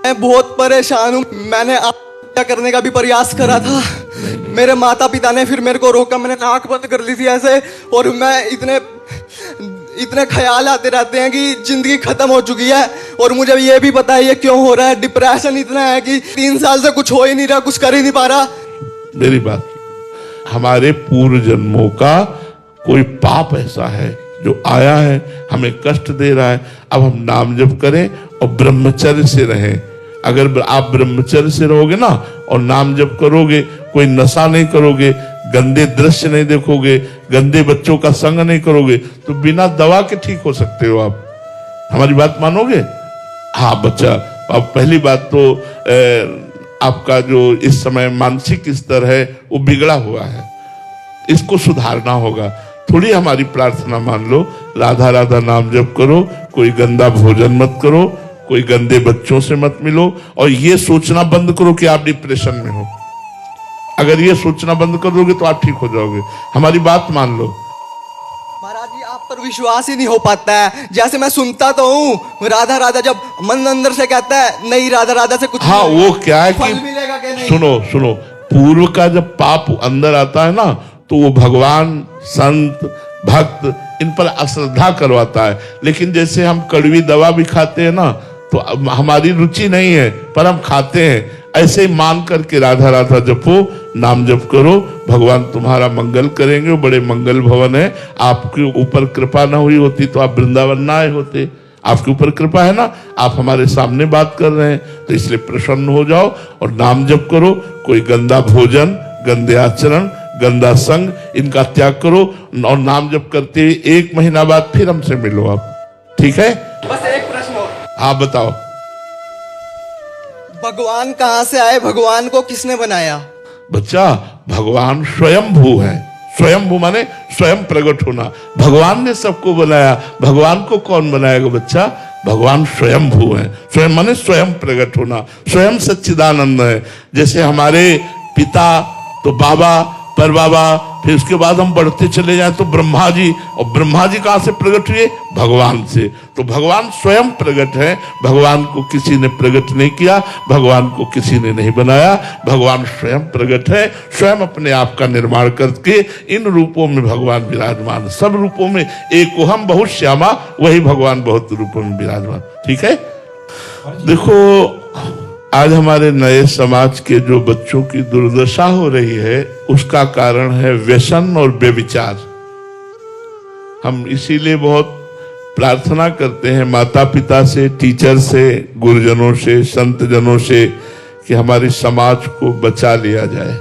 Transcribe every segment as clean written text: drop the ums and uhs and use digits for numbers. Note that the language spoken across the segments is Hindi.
मैं बहुत परेशान हूँ। मैंने आत्महत्या करने का भी प्रयास करा था। मेरे माता पिता ने फिर मेरे को रोका। मैंने नाक बंद कर ली थी ऐसे, और मैं इतने ख्याल आते रहते हैं कि जिंदगी खत्म हो चुकी है। और मुझे ये भी पता है ये क्यों हो रहा है। डिप्रेशन इतना है कि 3 साल से कुछ हो ही नहीं रहा, कुछ कर ही नहीं पा रहा। मेरी बात, हमारे पूर्व जन्मों का कोई पाप ऐसा है जो आया है, हमें कष्ट दे रहा है। अब हम नाम जप करें और ब्रह्मचर्य से रहें। अगर आप ब्रह्मचर्य से रहोगे ना और नाम जप करोगे, कोई नशा नहीं करोगे, गंदे दृश्य नहीं देखोगे, गंदे बच्चों का संग नहीं करोगे, तो बिना दवा के ठीक हो सकते हो आप। हमारी बात मानोगे? हाँ बच्चा, अब पहली बात तो आपका जो इस समय मानसिक स्तर है वो बिगड़ा हुआ है, इसको सुधारना होगा। थोड़ी हमारी प्रार्थना मान लो, राधा राधा नाम जप करो, कोई गंदा भोजन मत करो, कोई गंदे बच्चों से मत मिलो, और ये सोचना बंद करो कि आप डिप्रेशन में हो। अगर ये सोचना बंद कर दोगे तो आप ठीक हो जाओगे। हमारी बात मान लो। महाराज जी, आप पर विश्वास ही नहीं हो पाता है। जैसे मैं सुनता तो हूँ राधा राधा, जब मन अंदर से कहता है नहीं राधा राधा से कुछ हाँ, वो क्या है फल मिलेगा कि नहीं। सुनो, पूर्व का जब पाप अंदर आता है ना, तो वो भगवान, संत, भक्त इन पर अश्रद्धा करवाता है। लेकिन जैसे हम कड़वी दवा भी खाते हैं ना, तो हमारी रुचि नहीं है पर हम खाते हैं, ऐसे ही मान करके राधा राधा जपो, नाम जप करो, भगवान तुम्हारा मंगल करेंगे। वो बड़े मंगल भवन है। आपके ऊपर कृपा ना हुई होती तो आप वृंदावन ना आए होते। आपके ऊपर कृपा है ना, आप हमारे सामने बात कर रहे हैं, तो इसलिए प्रसन्न हो जाओ और नाम जप करो। कोई गंदा भोजन, गंदे आचरण, गंदा संग, इनका त्याग करो, और नाम जप करते हुए 1 महीना बाद फिर हमसे मिलो आप, ठीक है? बस एक प्रश्न और। हाँ बताओ। भगवान कहाँ से आए? भगवान को किसने बनाया? बच्चा, भगवान स्वयंभू है। स्वयंभू माने स्वयं प्रकट होना। भगवान ने सबको बनाया, भगवान को कौन बनाएगा बच्चा? भगवान स्वयंभू है। स्वयं माने स्वयं प्रकट होना, स्वयं सच्चिदानंद है। जैसे हमारे पिता तो बाबा, पर बाबा, फिर उसके बाद हम बढ़ते चले जाएं तो ब्रह्मा जी, और ब्रह्मा जी कहां से प्रकट हुए? भगवान से। तो भगवान स्वयं प्रकट है। भगवान को किसी ने प्रकट नहीं किया, भगवान को किसी ने नहीं बनाया। भगवान स्वयं प्रकट है, स्वयं अपने आप का निर्माण करके इन रूपों में भगवान विराजमान। सब रूपों में एक हम बहुत श्यामा, वही भगवान बहुत रूपों में विराजमान, ठीक है? देखो, आज हमारे नए समाज के जो बच्चों की दुर्दशा हो रही है, उसका कारण है व्यसन और व्यभिचार। हम इसीलिए बहुत प्रार्थना करते हैं माता पिता से, टीचर से, गुरुजनों से, संत जनों से, कि हमारे समाज को बचा लिया जाए।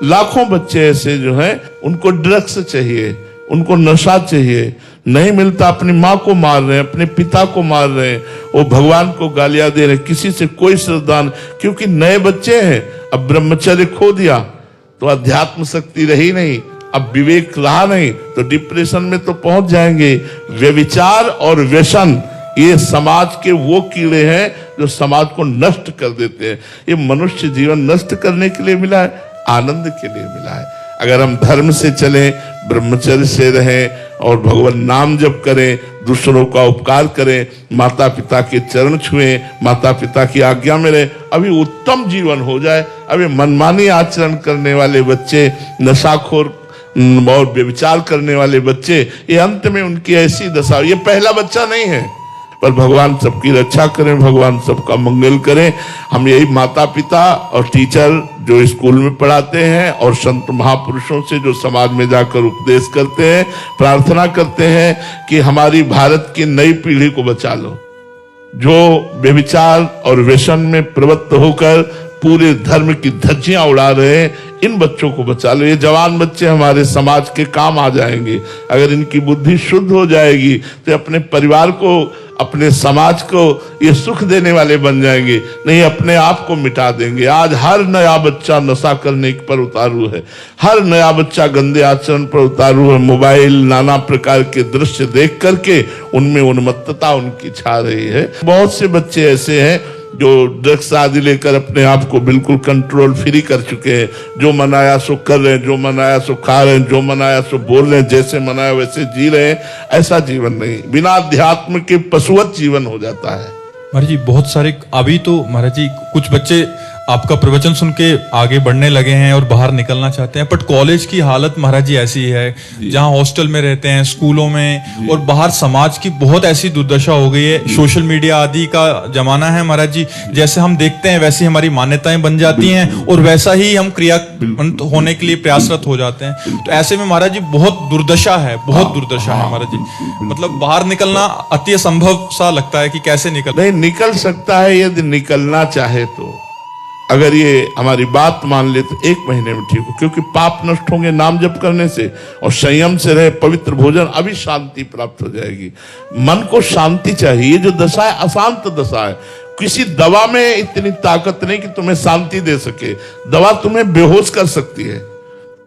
लाखों बच्चे ऐसे जो हैं, उनको ड्रग्स चाहिए, उनको नशा चाहिए, नहीं मिलता, अपनी माँ को मार रहे हैं, अपने पिता को मार रहे हैं, वो भगवान को गालियां दे रहे हैं, किसी से कोई श्रद्धा नहीं, क्योंकि नए बच्चे हैं। अब ब्रह्मचर्य खो दिया तो अध्यात्म शक्ति रही नहीं, अब विवेक रहा नहीं, तो डिप्रेशन में तो पहुंच जाएंगे। व्यभिचार और व्यसन ये समाज के वो कीड़े हैं जो समाज को नष्ट कर देते हैं। ये मनुष्य जीवन नष्ट करने के लिए मिला है, आनंद के लिए मिला है। अगर हम धर्म से चलें, ब्रह्मचर्य से रहें और भगवान नाम जप करें, दूसरों का उपकार करें, माता पिता के चरण छुएं, माता पिता की आज्ञा में रहें, अभी उत्तम जीवन हो जाए। अभी मनमानी आचरण करने वाले बच्चे, नशाखोर और व्यभिचार करने वाले बच्चे, ये अंत में उनकी ऐसी दशा। ये पहला बच्चा नहीं है, पर भगवान सबकी रक्षा करें, भगवान सबका मंगल करें। हम यही माता पिता और टीचर जो स्कूल में पढ़ाते हैं और संत महापुरुषों से जो समाज में जाकर उपदेश करते हैं, प्रार्थना करते हैं कि हमारी भारत की नई पीढ़ी को बचा लो, जो व्यभिचार और व्यसन में प्रवृत्त होकर पूरे धर्म की धज्जियां उड़ा रहे हैं, इन बच्चों को बचा लो। ये जवान बच्चे हमारे समाज के काम आ जाएंगे। अगर इनकी बुद्धि शुद्ध हो जाएगी तो अपने परिवार को, अपने समाज को ये सुख देने वाले बन जाएंगे, नहीं अपने आप को मिटा देंगे। आज हर नया बच्चा नशा करने पर उतारू है, हर नया बच्चा गंदे आचरण पर उतारू है। मोबाइल, नाना प्रकार के दृश्य देख करके उनमें उन्मत्तता उनकी छा रही है। बहुत से बच्चे ऐसे हैं जो ड्रग्स आदि लेकर अपने आप को बिल्कुल कंट्रोल फ्री कर चुके हैं। जो मनाया सो कर रहे हैं, जो मनाया सो खा रहे हैं, जो मनाया सो बोल रहे हैं, जैसे मनाया वैसे जी रहे हैं। ऐसा जीवन नहीं, बिना अध्यात्म के पशुवत जीवन हो जाता है। महाराज जी बहुत सारे अभी तो महाराज जी कुछ बच्चे आपका प्रवचन सुन के आगे बढ़ने लगे हैं और बाहर निकलना चाहते हैं, बट कॉलेज की हालत महाराज जी ऐसी है जहां हॉस्टल में रहते हैं, स्कूलों में और बाहर समाज की बहुत ऐसी दुर्दशा हो गई है। सोशल मीडिया आदि का जमाना है महाराज जी, जैसे हम देखते हैं वैसी हमारी मान्यताएं बन जाती हैं और वैसा ही हम क्रियान्वित होने के लिए प्रयासरत हो जाते हैं। तो ऐसे में महाराज जी बहुत दुर्दशा है, बहुत दुर्दशा है महाराज जी। मतलब बाहर निकलना अति असंभव सा लगता है कि कैसे नहीं निकल सकता है यदि निकलना चाहे तो। अगर ये हमारी बात मान ले तो 1 महीने में ठीक हो, क्योंकि पाप नष्ट होंगे नाम जप करने से, और संयम से रहे, पवित्र भोजन, अभी शांति प्राप्त हो जाएगी। मन को शांति चाहिए। ये जो दशा है अशांत दशा है। किसी दवा में इतनी ताकत नहीं कि तुम्हें शांति दे सके। दवा तुम्हें बेहोश कर सकती है,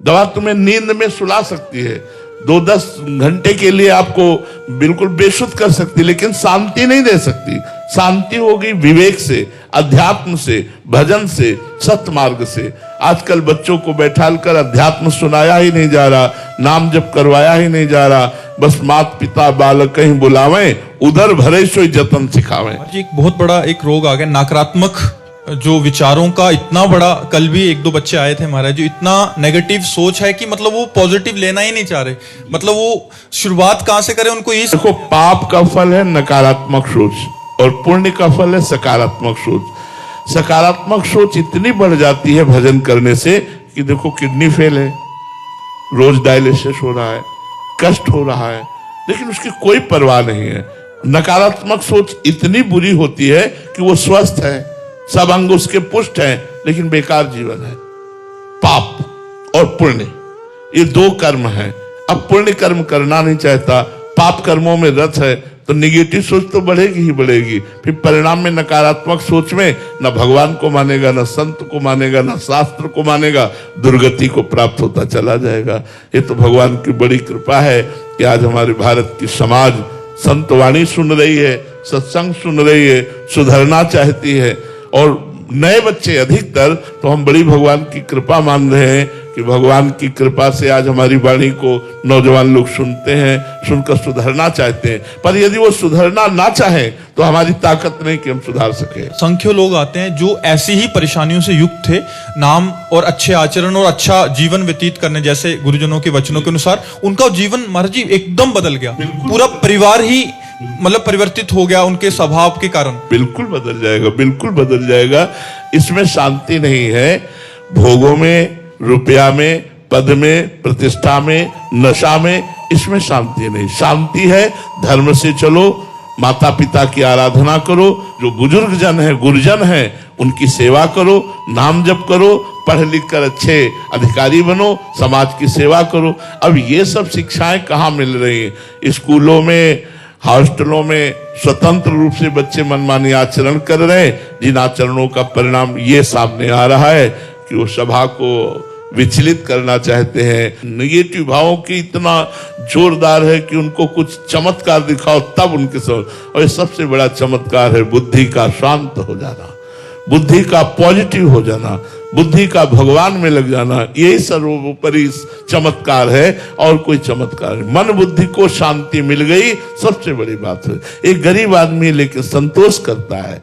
दवा तुम्हें नींद में सुला सकती है, 2-10 घंटे के लिए आपको बिल्कुल बेसुध कर सकती, लेकिन शांति नहीं दे सकती। शांति होगी विवेक से, अध्यात्म से, भजन से, सत्मार्ग से। आजकल बच्चों को बैठाल कर अध्यात्म सुनाया ही नहीं जा रहा, नाम जप करवाया ही नहीं जा रहा। बस माता पिता बालक कहीं बुलावें, उधर भरे सोई जतन सिखावें। एक बहुत बड़ा एक रोग आ गया नकारात्मक जो विचारों का, इतना बड़ा। कल भी 1-2 बच्चे आए थे महाराज जी, इतना नेगेटिव सोच है कि मतलब वो पॉजिटिव लेना ही नहीं चाह रहे। मतलब वो शुरुआत कहां से करें, उनको देखो पाप का फल है नकारात्मक सोच और पुण्य का फल है सकारात्मक सोच। सकारात्मक सोच इतनी बढ़ जाती है भजन करने से कि देखो किडनी फेल है, रोज डायलिसिस हो रहा है, कष्ट हो रहा है, लेकिन उसकी कोई परवाह नहीं है। नकारात्मक सोच इतनी बुरी होती है कि वो स्वस्थ है, सब अंग उसके पुष्ट हैं, लेकिन बेकार जीवन है। पाप और पुण्य ये 2 कर्म हैं। अब पुण्य कर्म करना नहीं चाहता, पाप कर्मों में रत है, तो निगेटिव सोच तो बढ़ेगी ही बढ़ेगी। फिर परिणाम में नकारात्मक सोच में न भगवान को मानेगा, न संत को मानेगा, न शास्त्र को मानेगा, दुर्गति को प्राप्त होता चला जाएगा। ये तो भगवान की बड़ी कृपा है कि आज हमारे भारत की समाज संतवाणी सुन रही है, सत्संग सुन रही है, सुधरना चाहती है। और नए बच्चे अधिकतर, तो हम बड़ी भगवान की कृपा मान रहे हैं कि भगवान की कृपा से आज हमारी वाणी को नौजवान लोग सुनते हैं, सुनकर सुधरना चाहते हैं। पर यदि वो सुधरना ना चाहें तो हमारी ताकत नहीं कि हम सुधार सके। संख्य लोग आते हैं जो ऐसी ही परेशानियों से युक्त थे, नाम और अच्छे आचरण और अच्छा जीवन व्यतीत करने जैसे गुरुजनों के वचनों के अनुसार उनका जीवन महाराज जी एकदम बदल गया। पूरा परिवार ही मतलब परिवर्तित हो गया उनके स्वभाव के कारण। बिल्कुल बदल जाएगा, बिल्कुल बदल जाएगा। इसमें शांति नहीं है। भोगों में, रुपया में, पद में, प्रतिष्ठा में, नशा में, इसमें शांति नहीं। शांति है धर्म से चलो, माता पिता की आराधना करो, जो बुजुर्ग जन है, गुरुजन है, उनकी सेवा करो, नाम जप करो, पढ़ लिख कर अच्छे अधिकारी बनो, समाज की सेवा करो। अब ये सब शिक्षाएं कहाँ मिल रही हैं? स्कूलों में, हॉस्टलों में स्वतंत्र रूप से बच्चे मनमानी आचरण कर रहे हैं, जिन आचरणों का परिणाम ये सामने आ रहा है कि वो सभा को विचलित करना चाहते हैं। निगेटिव भावों की इतना जोरदार है कि उनको कुछ चमत्कार दिखाओ तब उनके समझ। और ये सबसे बड़ा चमत्कार है बुद्धि का शांत हो जाना, बुद्धि का पॉजिटिव हो जाना, बुद्धि का भगवान में लग जाना। यही सर्वोपरि चमत्कार है, और कोई चमत्कार नहीं। मन बुद्धि को शांति मिल गई, सबसे बड़ी बात है। एक गरीब आदमी लेकिन संतोष करता है,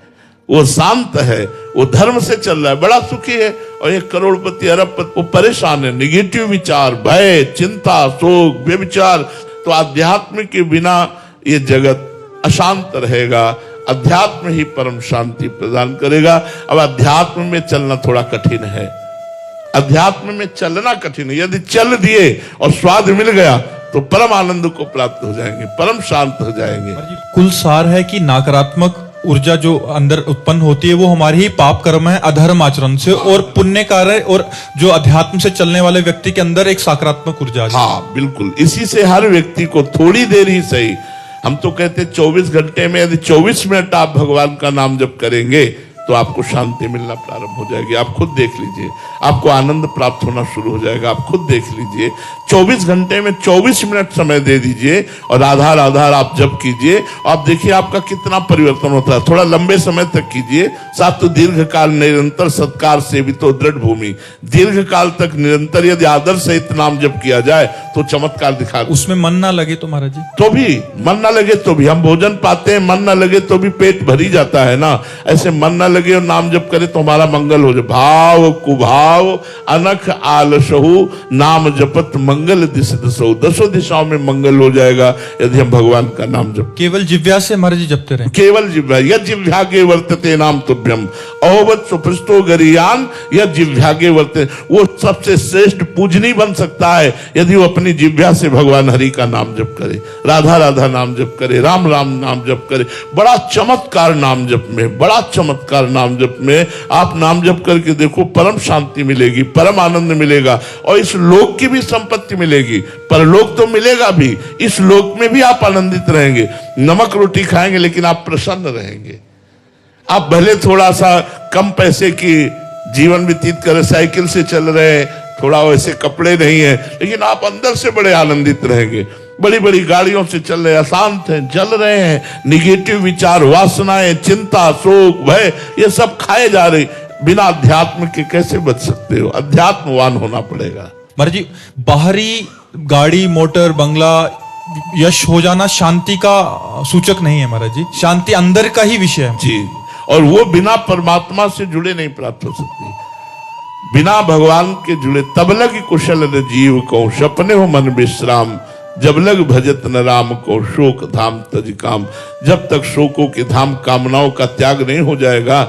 वो शांत है, वो धर्म से चल रहा है, बड़ा सुखी है। और एक करोड़पति अरबपति वो परेशान है, निगेटिव विचार, भय, चिंता, शोक, व्यभिचार। तो आध्यात्म के बिना ये जगत अशांत रहेगा। अध्यात्म ही परम शांति प्रदान करेगा। अब अध्यात्म में चलना थोड़ा कठिन है, अध्यात्म में चलना कठिन है। यदि चल दिए और स्वाद मिल गया तो परम आनंद को प्राप्त हो जाएंगे, परम शांत हो जाएंगे। कुल सार है कि नकारात्मक ऊर्जा जो अंदर उत्पन्न होती है वो हमारी ही पाप कर्म है, अधर्म आचरण से, और पुण्य कार्य और जो अध्यात्म से चलने वाले व्यक्ति के अंदर एक सकारात्मक ऊर्जा है। हाँ बिल्कुल, इसी से हर व्यक्ति को थोड़ी देर ही सही, हम तो कहते 24 घंटे में यदि 24 मिनट आप भगवान का नाम जप करेंगे तो आपको शांति मिलना प्रारंभ हो जाएगी। आप खुद देख लीजिए, आपको आनंद प्राप्त होना शुरू हो जाएगा। आप खुद देख लीजिए, 24 घंटे में 24 मिनट समय दे दीजिए और राधा राधा आप जप कीजिए। आप देखिए आपका कितना परिवर्तन होता है। थोड़ा लंबे समय तक कीजिए। साथ तो दीर्घ काल निरंतर सत्कार से भी तो दृढ़ भूमि, दीर्घ काल तक निरंतर यदि आदर सहित नाम जप किया जाए तो चमत्कार दिखा। उसमें मन ना लगे तो महाराज जी, तो भी मन ना लगे तो भी हम भोजन पाते हैं, मन ना लगे तो भी पेट भरी जाता है ना। ऐसे मन ना लगे और नाम जप करे तो हमारा मंगल हो जाए। भाव कुभाव अनख आलसहु नाम जपत मंगल दिश दसो, दसों दिशाओं में मंगल हो जाएगा यदि हम भगवान का नाम जप। केवल जिव्या से महाराज जी जपते रहे, केवल जिव्या, यद जिव्यागे वर्तते नाम तुभ्यम अहोवत सुपृष्टो गरियान, यद जिव्यागे वर्तते। वो सबसे श्रेष्ठ पूजनी बन सकता है यदि वो अपनी जिव्या से भगवान हरि का नाम जप करे, राधा राधा नाम जप करे, राम राम नाम जप करे। बड़ा चमत्कार नाम जप में, बड़ा चमत्कार नाम जप में। आप नाम जप करके देखो, परम शांति मिलेगी, परम आनंद मिलेगा और इस लोक की भी संपत्ति मिलेगी। परलोक तो मिलेगा भी, इस लोक में भी आप आनंदित रहेंगे। नमक रोटी खाएंगे लेकिन आप प्रसन्न रहेंगे। आप भले थोड़ा सा कम पैसे की जीवन व्यतीत करें, साइकिल से चल रहे हैं, थोड़ा वैसे कपड़े नहीं है, लेकिन आप अंदर से बड़े आनंदित रहेंगे। बड़ी बड़ी गाड़ियों से चल रहे हैं, अशांत हैं, जल रहे हैं, निगेटिव विचार, वासनाएं, चिंता, शोक, भय, ये सब खाए जा रहे। बिना अध्यात्म के कैसे बच सकते हो? अध्यात्मवान होना पड़ेगा। महाराज जी, बाहरी गाड़ी मोटर बंगला यश हो जाना शांति का सूचक नहीं है महाराज जी, शांति अंदर का ही विषय है जी। और वो बिना परमात्मा से जुड़े नहीं प्राप्त हो सकती, बिना भगवान के जुड़े। तब लग कुशल न जीव को सपने हो मन विश्राम, जब लग भजत न राम को शोक धाम तज काम। जब तक शोकों के धाम कामनाओं का त्याग नहीं हो जाएगा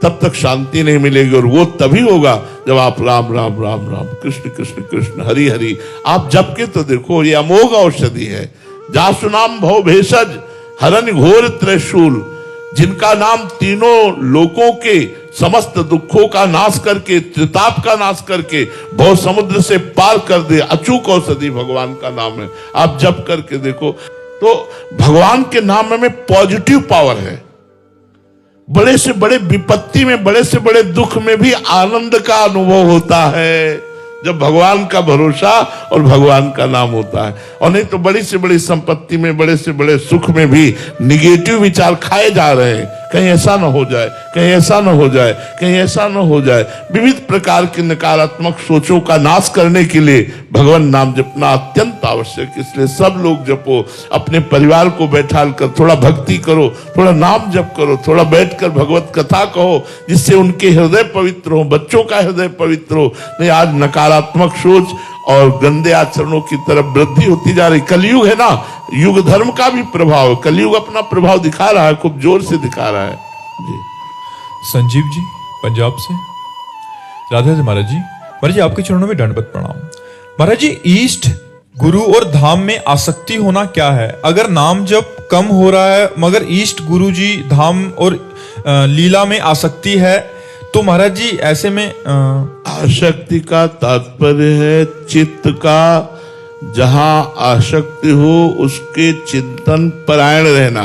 तब तक शांति नहीं मिलेगी। और वो तभी होगा जब आप राम राम राम राम, कृष्ण कृष्ण कृष्ण, हरि हरि आप जप के तो देखो, ये अमोघ औषधि है। जासु नाम भव भेषज हरन घोर त्रिशूल, जिनका नाम तीनों लोकों के समस्त दुखों का नाश करके, त्रिताप का नाश करके, भव समुद्र से पार कर दे, अचूक औषधि भगवान का नाम है। आप जप करके देखो तो भगवान के नाम में पॉजिटिव पावर है। बड़े से बड़े विपत्ति में, बड़े से बड़े दुख में भी आनंद का अनुभव होता है जब भगवान का भरोसा और भगवान का नाम होता है। और नहीं तो बड़ी से बड़ी संपत्ति में, बड़े से बड़े सुख में भी निगेटिव विचार खाए जा रहे हैं। कहीं ऐसा ना हो जाए, कहीं ऐसा ना हो जाए, कहीं ऐसा ना हो जाए। विविध प्रकार की नकारात्मक सोचों का नाश करने के लिए भगवान नाम जपना अत्यंत आवश्यक। इसलिए सब लोग जपो, अपने परिवार को बैठाल कर थोड़ा भक्ति करो, थोड़ा नाम जप करो, थोड़ा बैठकर भगवत कथा कहो, जिससे उनके हृदय पवित्र हो, बच्चों का हृदय पवित्र हो। नहीं आज नकारात्मक सोच और गंदे आचरणों की तरफ वृद्धि होती जा रही। कलयुग है ना, युग धर्म का भी प्रभाव, कलयुग अपना प्रभाव दिखा रहा है, खूब जोर से दिखा रहा है जी। संजीव जी पंजाब से, राधे राधे महाराज जी। महाराज जी आपके चरणों में दंडवत प्रणाम। महाराज जी, इष्ट गुरु और धाम में आसक्ति होना क्या है? अगर नाम जप कम हो रहा है मगर इष्ट गुरु जी धाम और लीला में आसक्ति है तो महाराज जी ऐसे में आसक्ति का तात्पर्य है चित्त का जहां आसक्ति हो उसके चिंतन परायण रहना।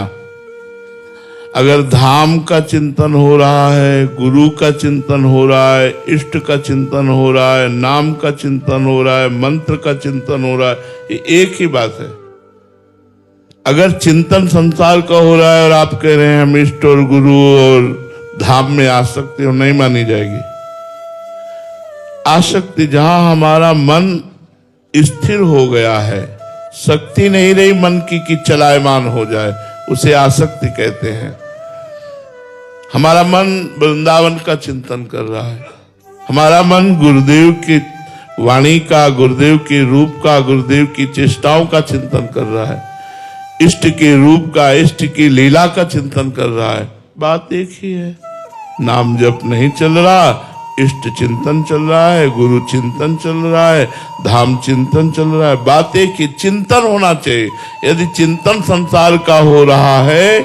अगर धाम का चिंतन हो रहा है, गुरु का चिंतन हो रहा है, इष्ट का चिंतन हो रहा है, नाम का चिंतन हो रहा है, मंत्र का चिंतन हो रहा है, ये एक ही बात है। अगर चिंतन संसार का हो रहा है और आप कह रहे हैं हम इष्ट और गुरु और धाम में आसक्ति हो, नहीं मानी जाएगी। आसक्ति जहां हमारा मन स्थिर हो गया है, शक्ति नहीं रही मन की कि चलायमान हो जाए, उसे आसक्ति कहते हैं। हमारा मन वृंदावन का चिंतन कर रहा है, हमारा मन गुरुदेव की वाणी का, गुरुदेव के रूप का, गुरुदेव की चेष्टाओं का चिंतन कर रहा है, इष्ट के रूप का, इष्ट की लीला का चिंतन कर रहा है। बात एक ही है। नाम जप नहीं चल रहा, इष्ट चिंतन चल रहा है, गुरु चिंतन चल रहा है, धाम चिंतन चल रहा है। बात एक ही, चिंतन होना चाहिए। यदि चिंतन संसार का हो रहा है,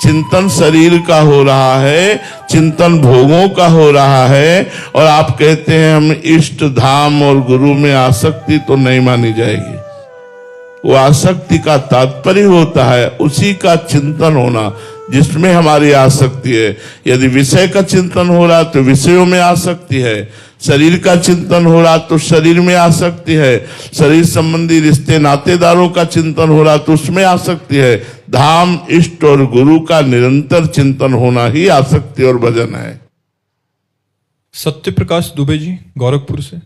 चिंतन शरीर का हो रहा है, चिंतन भोगों का हो रहा है और आप कहते हैं हम इष्ट धाम और गुरु में आसक्ति, तो नहीं मानी जाएगी। वो आसक्ति का तात्पर्य होता है उसी का चिंतन होना। जिसमें हमारी आसक्ति है। यदि विषय का चिंतन हो रहा तो विषयों में आसक्ति है, शरीर का चिंतन हो रहा तो शरीर में आसक्ति है, शरीर संबंधी रिश्ते नातेदारों का चिंतन हो रहा तो उसमें आसक्ति है। धाम, इष्ट और गुरु का निरंतर चिंतन होना ही आसक्ति और भजन है। सत्य प्रकाश दुबे जी, गोरखपुर से।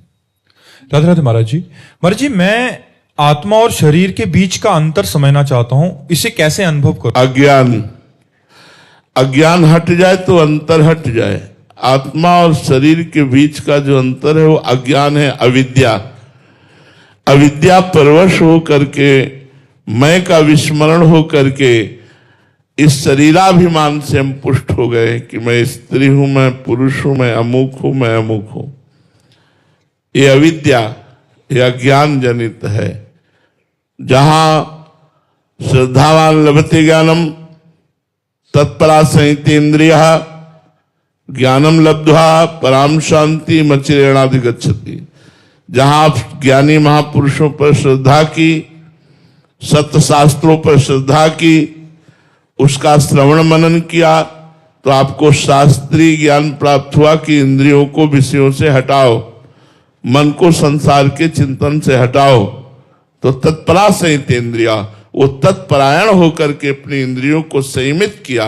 राधे राधे महाराज जी। महाराज जी, मैं आत्मा और शरीर के बीच का अंतर समझना चाहता हूं, इसे कैसे अनुभव करूं? अज्ञान हट जाए तो अंतर हट जाए। आत्मा और शरीर के बीच का जो अंतर है वो अज्ञान है, अविद्या। अविद्या परवश हो करके, मैं का विस्मरण हो करके इस शरीराभिमान से हम पुष्ट हो गए कि मैं स्त्री हूं, मैं पुरुष हूं, मैं अमुक हूं, मैं अमुक हूं। ये अविद्या, ये अज्ञान जनित है। जहां श्रद्धावान लभते ज्ञानम तत्परा संहितेन्द्रिय ज्ञानम लब्ध्वा पराम शांति मचिरेणादि गच्छति। जहां आप ज्ञानी महापुरुषों पर श्रद्धा की, सत्य शास्त्रों पर श्रद्धा की, उसका श्रवण मनन किया तो आपको शास्त्रीय ज्ञान प्राप्त हुआ कि इंद्रियों को विषयों से हटाओ, मन को संसार के चिंतन से हटाओ। तो तत्परा संहितेन्द्रिया, वो तत्परायण होकर के अपनी इंद्रियों को संयमित किया,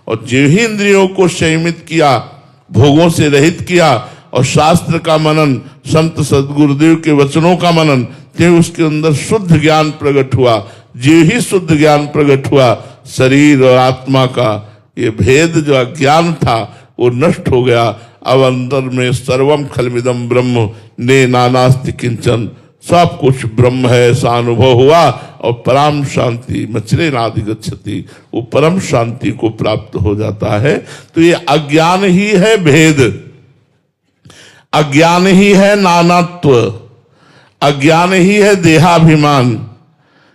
और जो ही इंद्रियों को संयमित किया, भोगों से रहित किया और शास्त्र का मनन, संत सदगुरुदेव के वचनों का मनन, तो उसके अंदर शुद्ध ज्ञान प्रकट हुआ। जो ही शुद्ध ज्ञान प्रकट हुआ, शरीर और आत्मा का ये भेद जो अज्ञान था वो नष्ट हो गया। अब अंदर में सर्वम खलमिदम ब्रह्म ने नानास्ति किंचन, सब कुछ ब्रह्म है ऐसा अनुभव हुआ, और परम शांति मचिरेणादि गच्छति, वो परम शांति को प्राप्त हो जाता है। तो ये अज्ञान ही है भेद, अज्ञान ही है नानात्व, अज्ञान ही है देहाभिमान।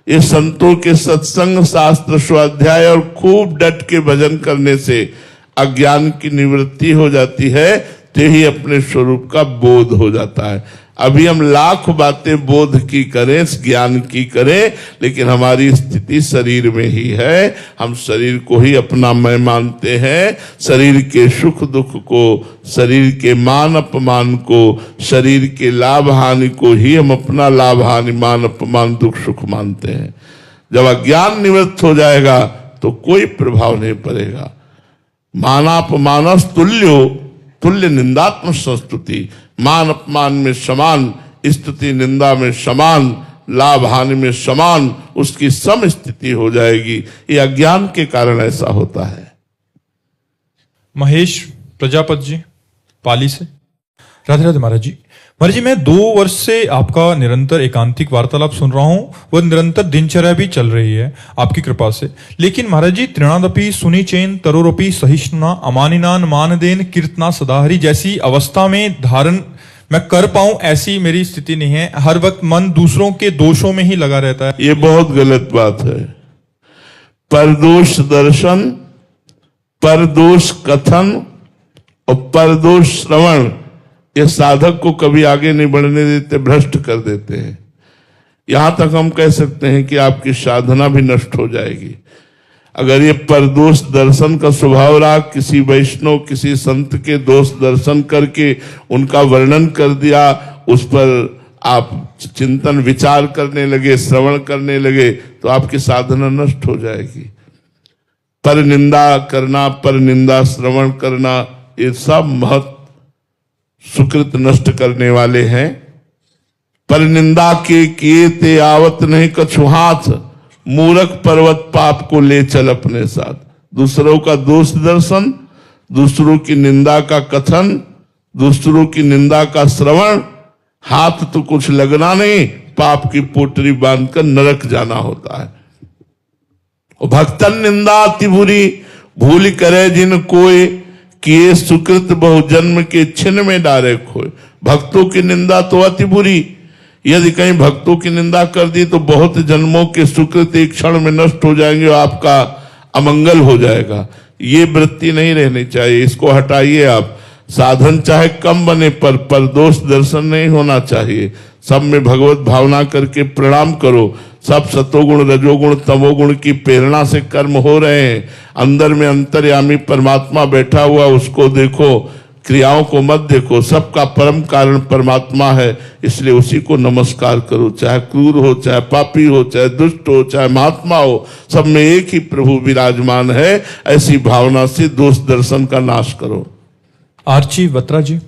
ये संतों के सत्संग, शास्त्र, स्वाध्याय और खूब डट के भजन करने से अज्ञान की निवृत्ति हो जाती है, तो ही अपने स्वरूप का बोध हो जाता है। अभी हम लाख बातें बोध की करें, ज्ञान की करें, लेकिन हमारी स्थिति शरीर में ही है। हम शरीर को ही अपना मैं मानते हैं। शरीर के सुख दुख को, शरीर के मान अपमान को, शरीर के लाभ हानि को ही हम अपना लाभ हानि, मान अपमान, दुख सुख मानते हैं। जब अज्ञान निवृत्त हो जाएगा तो कोई प्रभाव नहीं पड़ेगा। मानापमानस तुल्यो, तुल्य निंदात्म संस्तुति। मान अपमान में समान, स्तुति निंदा में समान, लाभ हानि में समान, उसकी सम स्थिति हो जाएगी। ये अज्ञान के कारण ऐसा होता है। महेश प्रजापति जी, पाली से। राधे राधे महाराज जी। महाराज जी, मैं 2 वर्ष से आपका निरंतर एकांतिक वार्तालाप सुन रहा हूं, वह निरंतर दिनचर्या भी चल रही है आपकी कृपा से। लेकिन महाराज जी, तृणादपि सुनिचेन तरोरपि सहिष्णुना अमानिनान मानदेन कीर्तना सदाहरी जैसी अवस्था में धारण मैं कर पाऊं, ऐसी मेरी स्थिति नहीं है। हर वक्त मन दूसरों के दोषों में ही लगा रहता है। ये बहुत गलत बात है। परदोष दर्शन, परदोष कथन और परदोष श्रवण, ये साधक को कभी आगे नहीं बढ़ने देते, भ्रष्ट कर देते हैं। यहां तक हम कह सकते हैं कि आपकी साधना भी नष्ट हो जाएगी। अगर ये परदोष दर्शन का स्वभाव रहा, किसी वैष्णव, किसी संत के दोष दर्शन करके उनका वर्णन कर दिया, उस पर आप चिंतन विचार करने लगे, श्रवण करने लगे, तो आपकी साधना नष्ट हो जाएगी। पर निंदा करना, पर निंदा श्रवण करना, ये सब महत् सुकृत नष्ट करने वाले हैं। पर निंदा के किए ते आवत नहीं कछु हाथ, मूर्ख पर्वत पाप को ले चल अपने साथ। दूसरों का दोष दर्शन, दूसरों की निंदा का कथन, दूसरों की निंदा का श्रवण, हाथ तो कुछ लगना नहीं, पाप की पोटरी बांधकर नरक जाना होता है। भक्तन निंदा अति बुरी, भूल करे जिन कोई, किए सुकृत बहु जन्म के छिन्न में डारे खोए। भक्तों की निंदा तो अति बुरी, यदि कहीं भक्तों की निंदा कर दी तो बहुत जन्मों के सुकृत एक क्षण में नष्ट हो जाएंगे और आपका अमंगल हो जाएगा। ये वृत्ति नहीं रहनी चाहिए, इसको हटाइए आप। साधन चाहे कम बने पर दोष दर्शन नहीं होना चाहिए। सब में भगवत भावना करके प्रणाम करो। सब सतोगुण रजोगुण तमोगुण की प्रेरणा से कर्म हो रहे हैं। अंदर में अंतर्यामी परमात्मा बैठा हुआ, उसको देखो, क्रियाओं को मत देखो। सबका परम कारण परमात्मा है, इसलिए उसी को नमस्कार करो। चाहे क्रूर हो, चाहे पापी हो, चाहे दुष्ट हो, चाहे महात्मा हो, सब में एक ही प्रभु विराजमान है। ऐसी भावना से दोष दर्शन का नाश करो। आर्ची बत्रा जी,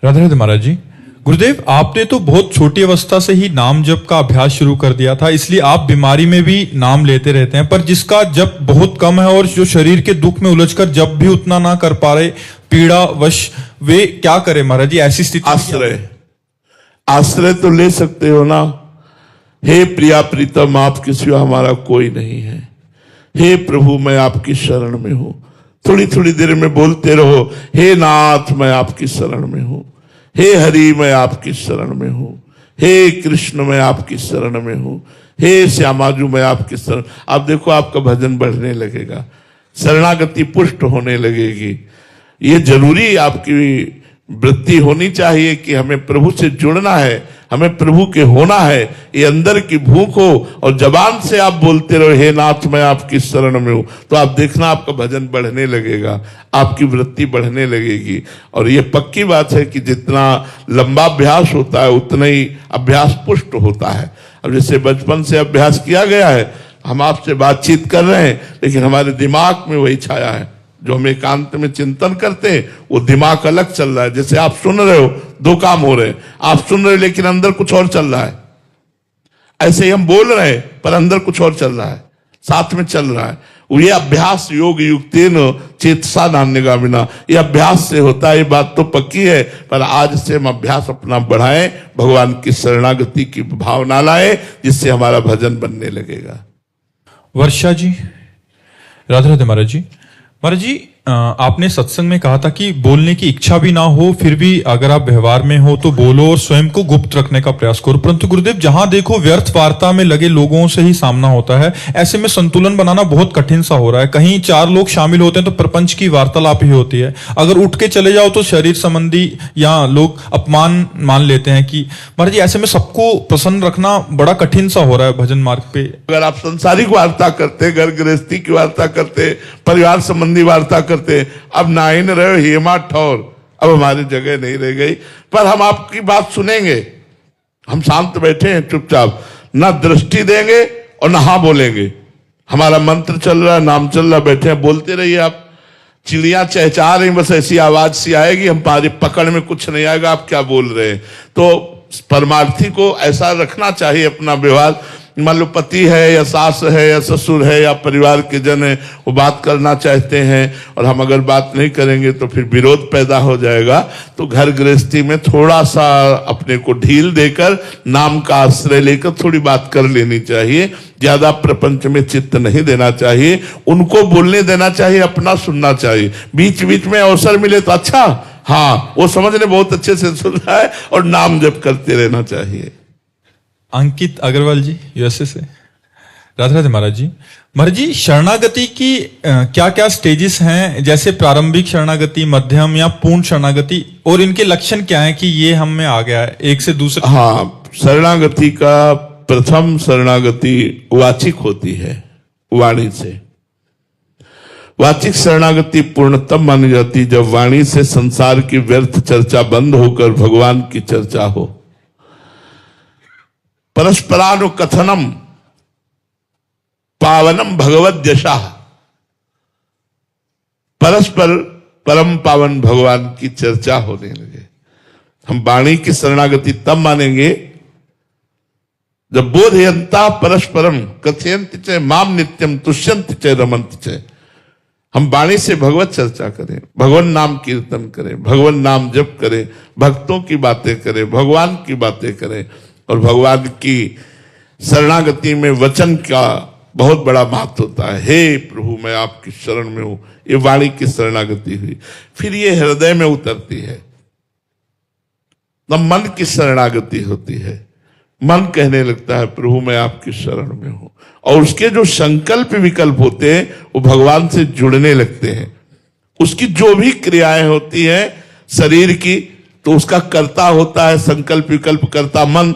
राधे राधे महाराज जी। गुरुदेव, आपने तो बहुत छोटी अवस्था से ही नाम जप का अभ्यास शुरू कर दिया था, इसलिए आप बीमारी में भी नाम लेते रहते हैं। पर जिसका जप बहुत कम है और जो शरीर के दुख में उलझकर जप भी उतना ना कर पा रहे, पीड़ा वश, वे क्या करें महाराज जी ऐसी स्थिति? आश्रय तो ले सकते हो ना। हे प्रिया प्रीतम, आपके सिवा हमारा कोई नहीं है। हे प्रभु, मैं आपकी शरण में हूं। थोड़ी थोड़ी देर में बोलते रहो, हे नाथ मैं आपकी शरण में हूं। हे हरि मैं आपकी शरण में हूं। हे कृष्ण मैं आपकी शरण में हूं। हे श्यामाजू मैं आपकी शरण। आप देखो, आपका भजन बढ़ने लगेगा, शरणागति पुष्ट होने लगेगी। ये जरूरी आपकी वृत्ति होनी चाहिए कि हमें प्रभु से जुड़ना है, हमें प्रभु के होना है। ये अंदर की भूख हो और जबान से आप बोलते रहो, हे नाथ मैं आपकी शरण में हूं, तो आप देखना आपका भजन बढ़ने लगेगा, आपकी वृत्ति बढ़ने लगेगी। और ये पक्की बात है कि जितना लंबा अभ्यास होता है उतना ही अभ्यास पुष्ट होता है। अब जैसे बचपन से अभ्यास किया गया है, हम आपसे बातचीत कर रहे हैं, लेकिन हमारे दिमाग में वही छाया है। जो हम एकांत में चिंतन करते हैं वो दिमाग अलग चल रहा है। जैसे आप सुन रहे हो, दो काम हो रहे हैं, आप सुन रहे हो लेकिन अंदर कुछ और चल रहा है। ऐसे ही हम बोल रहे हैं पर अंदर कुछ और चल रहा है, साथ में चल रहा है। ये अभ्यास योग युक्तेन चेतसा नान्यगामिना, ये अभ्यास से होता है। ये बात तो पक्की है, पर आज से हम अभ्यास अपना बढ़ाएं, भगवान की शरणागति की भावना लाएं, जिससे हमारा भजन बनने लगेगा। वर्षा जी, राधे राधे महाराज जी। महाराज जी, आपने सत्संग में कहा था कि बोलने की इच्छा भी ना हो, फिर भी अगर आप व्यवहार में हो तो बोलो और स्वयं को गुप्त रखने का प्रयास करो। परंतु गुरुदेव, जहां देखो व्यर्थ वार्ता में लगे लोगों से ही सामना होता है। ऐसे में संतुलन बनाना बहुत कठिन सा हो रहा है। कहीं चार लोग शामिल होते हैं तो प्रपंच की वार्तालाप ही होती है। अगर उठ के चले जाओ तो शरीर संबंधी या लोग अपमान मान लेते हैं कि महाराज जी, ऐसे में सबको प्रसन्न रखना बड़ा कठिन सा हो रहा है भजन मार्ग पे। अगर आप संसारिक वार्ता करते, घर गृहस्थी की वार्ता करते, परिवार संबंधी वार्ता करते, अब ना इन रहे हेमा ठौर, अब हमारी जगह नहीं रह गई। पर हम आपकी बात सुनेंगे, हम शांत बैठे हैं चुपचाप, ना दृष्टि देंगे और ना हाँ बोलेंगे। हमारा मंत्र चल रहा है, नाम चल रहा, बैठे हैं, बोलते रहिए आप। चिड़ियां चहचहा रही, बस ऐसी आवाज सी आएगी, हमारी पकड़ में कुछ नहीं आएगा आप क्या बोल रहे हैं। तो परमार्थी को ऐसा रखना चाहिए अपना व्यवहार। मान लो पति है या सास है या ससुर है या परिवार के जन है, वो बात करना चाहते हैं और हम अगर बात नहीं करेंगे तो फिर विरोध पैदा हो जाएगा। तो घर गृहस्थी में थोड़ा सा अपने को ढील देकर, नाम का आश्रय लेकर थोड़ी बात कर लेनी चाहिए। ज्यादा प्रपंच में चित्त नहीं देना चाहिए, उनको बोलने देना चाहिए, अपना सुनना चाहिए। बीच बीच में अवसर मिले तो अच्छा, हाँ वो समझने बहुत अच्छे से सुन रहा है, और नाम जप करते रहना चाहिए। अंकित अग्रवाल जी, यूएसए से, राधे राधे महाराज जी। महाराज जी, शरणागति की क्या क्या स्टेजेस हैं? जैसे प्रारंभिक शरणागति, मध्यम या पूर्ण शरणागति, और इनके लक्षण क्या हैं कि ये हम में आ गया है एक से दूसरे? हाँ, शरणागति का प्रथम शरणागति वाचिक होती है, वाणी से। वाचिक शरणागति पूर्णतम मानी जाती जब वाणी से संसार की व्यर्थ चर्चा बंद होकर भगवान की चर्चा हो। परस्परानुकथनम पावनम भगवद यशा, परस्पर परम पावन भगवान की चर्चा होने लगे। हम वाणी की शरणागति तब मानेंगे जब बोधयंता परस्परम कथयंत च माम नित्यम तुष्यंत च रमंत च। हम वाणी से भगवत चर्चा करें, भगवान नाम कीर्तन करें, भगवान नाम जप करें, भक्तों की बातें करें, भगवान की बातें करें। और भगवान की शरणागति में वचन का बहुत बड़ा महत्व होता है। हे प्रभु मैं आपकी शरण में हूं, ये वाणी की शरणागति हुई। फिर ये हृदय में उतरती है, तब मन की शरणागति होती है। मन कहने लगता है प्रभु मैं आपकी शरण में हूं, और उसके जो संकल्प विकल्प होते हैं वो भगवान से जुड़ने लगते हैं। उसकी जो भी क्रियाएं होती हैं शरीर की, तो उसका कर्ता होता है संकल्प विकल्प करता मन।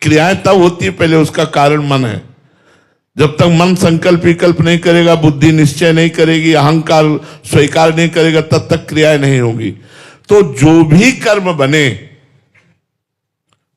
क्रियाएं तब होती है, पहले उसका कारण मन है। जब तक मन संकल्प विकल्प नहीं करेगा, बुद्धि निश्चय नहीं करेगी, अहंकार स्वीकार नहीं करेगा, तब तक क्रियाएं नहीं होंगी। तो जो भी कर्म बने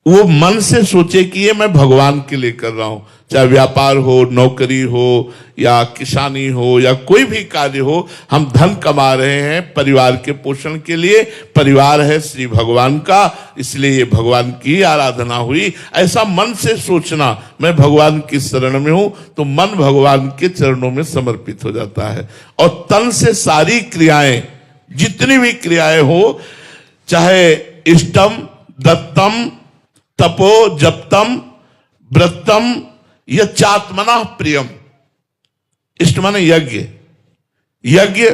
वो मन से सोचे कि ये मैं भगवान के लिए कर रहा हूं। चाहे व्यापार हो, नौकरी हो, या किसानी हो, या कोई भी कार्य हो, हम धन कमा रहे हैं परिवार के पोषण के लिए। परिवार है श्री भगवान का, इसलिए ये भगवान की आराधना हुई। ऐसा मन से सोचना, मैं भगवान की शरण में हूं, तो मन भगवान के चरणों में समर्पित हो जाता है। और तन से सारी क्रियाएं, जितनी भी क्रियाएं हो, चाहे इष्टम दत्तम तपो जप्तम व्रतम यच्चात्मना प्रियम। इष्ट माने यज्ञ, यज्ञ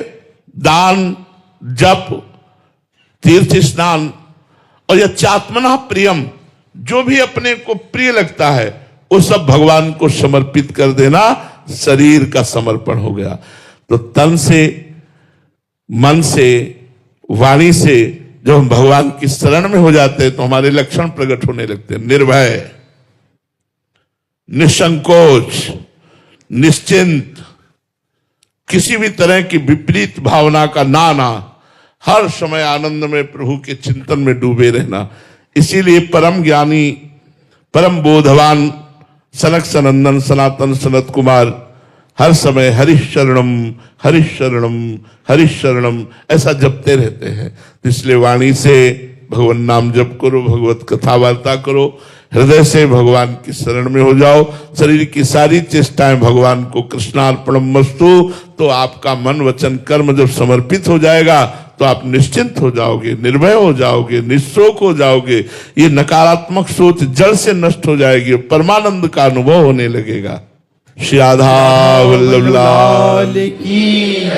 दान जप तीर्थ स्नान, और यच्चात्मना प्रियम, जो भी अपने को प्रिय लगता है वो सब भगवान को समर्पित कर देना शरीर का समर्पण हो गया। तो तन से, मन से, वाणी से जब हम भगवान की शरण में हो जाते हैं तो हमारे लक्षण प्रकट होने लगते हैं। निर्भय, निसंकोच, निश्चिंत, किसी भी तरह की विपरीत भावना का ना आना, हर समय आनंद में प्रभु के चिंतन में डूबे रहना। इसीलिए परम ज्ञानी, परम बोधवान सनक सनंदन सनातन सनत कुमार हर समय हरिशरणम हरिशरणम हरिशरणम ऐसा जपते रहते हैं। इसलिए वाणी से भगवान नाम जप करो, भगवत कथा वार्ता करो, हृदय से भगवान की शरण में हो जाओ। शरीर की सारी चेष्टाएं भगवान को कृष्णार्पणमस्तु। तो आपका मन वचन कर्म जब समर्पित हो जाएगा तो आप निश्चिंत हो जाओगे, निर्भय हो जाओगे, निःशोक हो जाओगे। ये नकारात्मक सोच जड़ से नष्ट हो जाएगी, परमानंद का अनुभव होने लगेगा। श्री राधा वल्लभ लाल की।